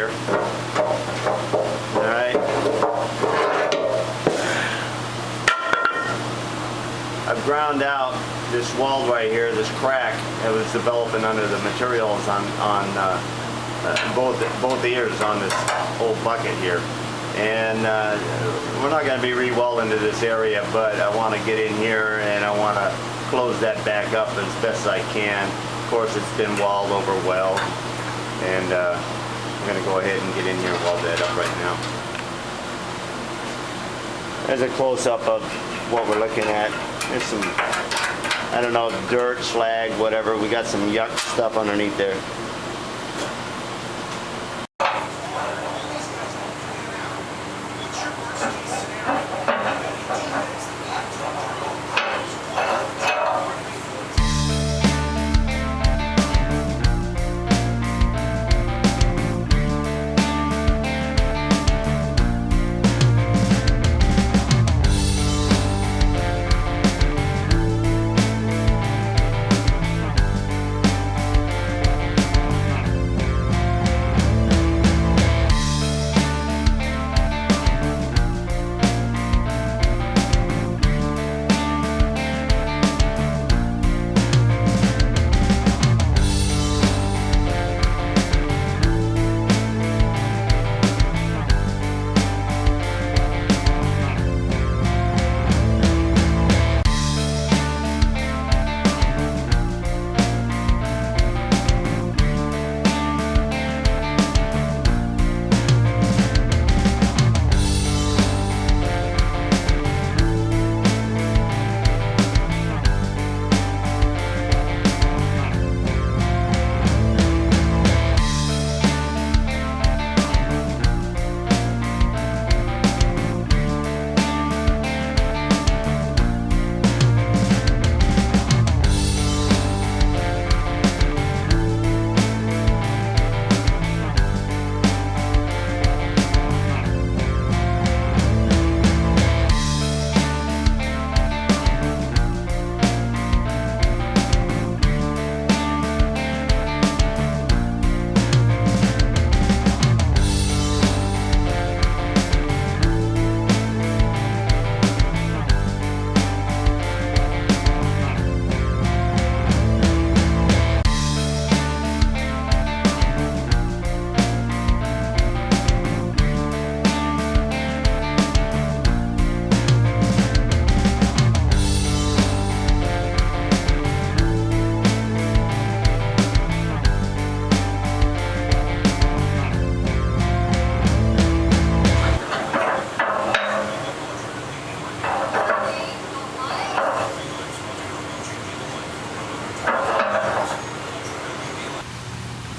here. Alright. I've ground out this weld right here, this crack that was developing under the materials on both ears on this old bucket here. And we're not going to be re-welding to this area, but I want to get in here and I want to close that back up as best I can. Of course, it's been weld over weld, and I'm going to go ahead and get in here and weld that up right now. There's a close-up of what we're looking at. There's some, I don't know, dirt, slag, whatever. We got some yuck stuff underneath there.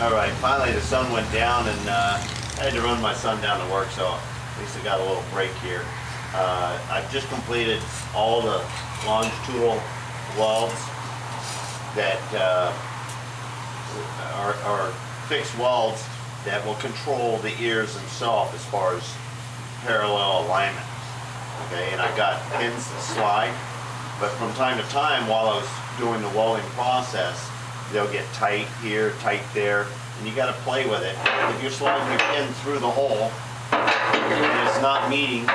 Alright, finally the sun went down, and I had to run my son down to work, so at least I got a little break here. I've just completed all the longitudinal welds that are fixed welds that will control the ears themselves as far as parallel alignment. Okay, and I got pins that slide, but from time to time while I was doing the welding process, they'll get tight here, tight there, and you got to play with it. If you're sliding your pin through the hole and it's not meeting,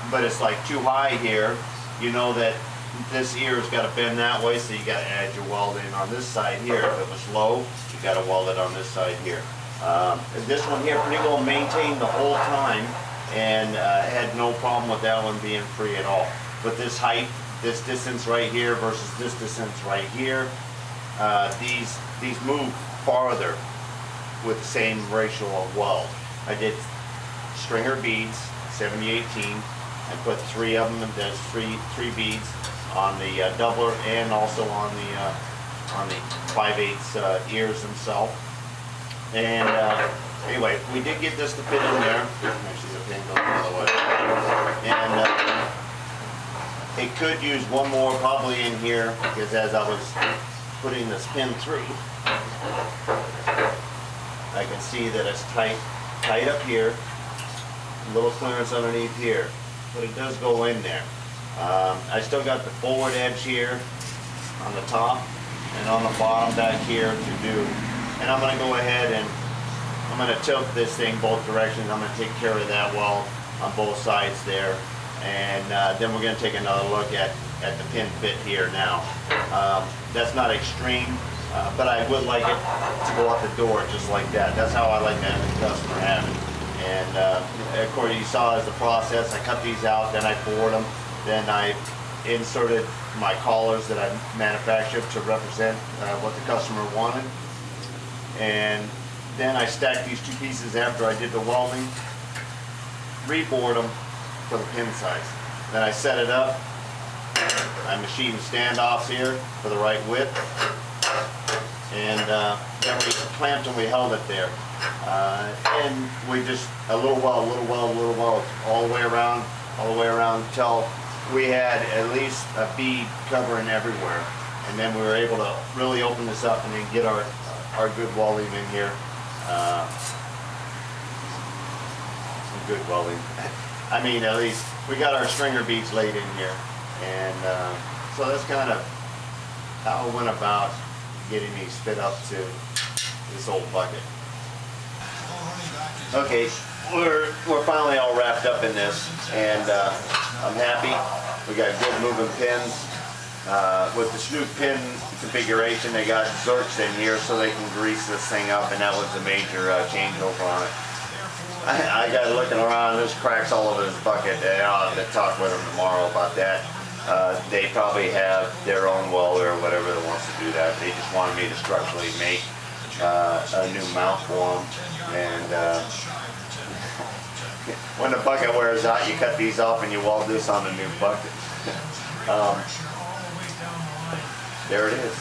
but it's like too high here, you know that this ear's got to bend that way, so you got to add your welding on this side here. If it was low, you got to weld it on this side here. This one here pretty well maintained the whole time, and had no problem with that one being free at all. But this height, this distance right here versus this distance right here, these move farther with the same ratio of weld. I did stringer beads, 70-18. I put 3 of them, and there's three beads on the doubler and also on the 5/8 ears themselves. And anyway, we did get this to fit in there. Actually, the pin goes the other way. And it could use one more probably in here, because as I was putting this pin through, I can see that it's tight up here, a little clearance underneath here, but it does go in there. I still got the forward edge here on the top and on the bottom back here to do, and I'm going to go ahead I'm gonna tilt this thing both directions. I'm gonna take care of that weld on both sides there. And then we're gonna take another look at the pin fit here now. That's not extreme, but I would like it to go out the door just like that. That's how I like to have the customer have it. And of course, you saw as the process, I cut these out, then I bored them, then I inserted my collars that I manufactured to represent what the customer wanted. And then I stacked these two pieces after I did the welding, rebored them for the pin size. Then I set it up. I machined standoffs here for the right width. And then we clamped and we held it there. And we just, a little weld, all the way around until we had at least a bead covering everywhere. And then we were able to really open this up and then get our good welding in here. Some good welding. I mean, at least we got our stringer beads laid in here. And so that's kind of how I went about getting these fit up to this old bucket. Okay, we're finally all wrapped up in this, and I'm happy. We got good moving pins. With this new pin configuration, they got Zerks in here so they can grease this thing up, and that was a major changeover on it. I got looking around, there's cracks all over this bucket. I'll have to talk with them tomorrow about that. They probably have their own welder or whatever that wants to do that. They just wanted me to structurally make a new mount for them. And when the bucket wears out, you cut these off and you weld this on the new bucket. There it is.